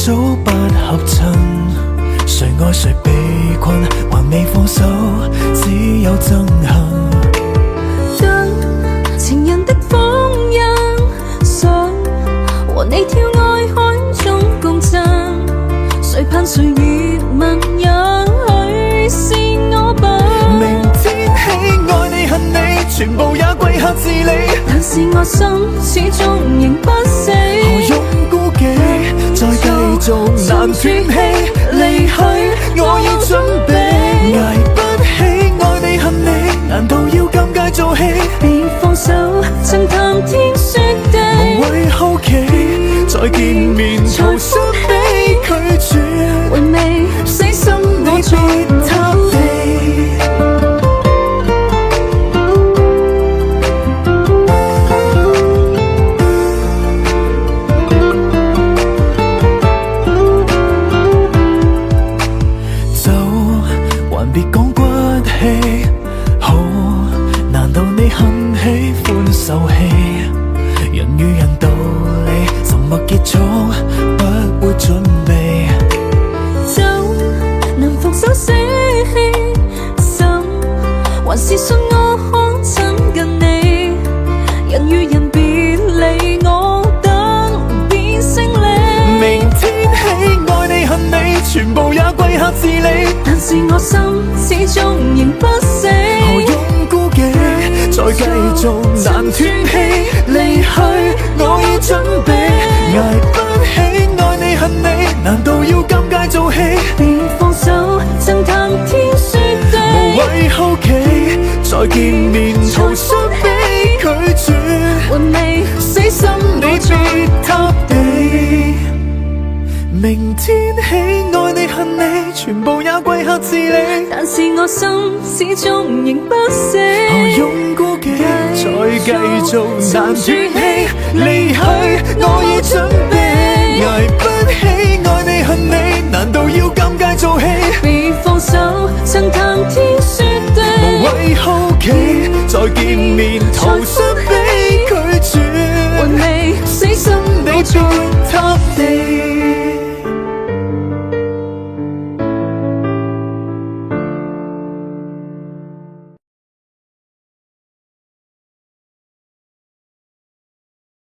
早不合襯，誰愛誰被困，還未放手，只有憎恨。等情人的封印，想和你跳愛海中共振，誰盼誰熱吻，也許是我笨。明天起愛你恨你，全部也歸客自理，但是我心始終仍不死。何用顧忌，再繼續難斷氣，離去我已準備。捱不起愛你恨你，難道要尷尬做戲？別放手，曾談天說地，無謂好奇，再見面嘈失被拒絕，還未死心我別逃避。走，還別講骨氣，好，難道你很喜歡受氣？人與人道理，沉默結束，不會準備。走，能放手捨棄心，還是信我可親近你。人與人別離，我等變勝利。明天起愛你恨你，全部也歸客自理，但是我心始終仍不死。何用顧忌，再繼續難斷氣，離去我已準備。捱不起愛你恨你，難道要尷尬做戲？別放手，曾談天說地，無謂好奇，再見面嘈失被拒絕，還未死心你我再別塌地。明天起愛你恨你，全部也歸客自理，但是我心始終仍不死。何用顧忌，再繼續難斷氣，離去我已準備。捱不起愛你恨你，難道要尷尬做戲？別放手，曾談天說地，無謂好奇，再見面嘈失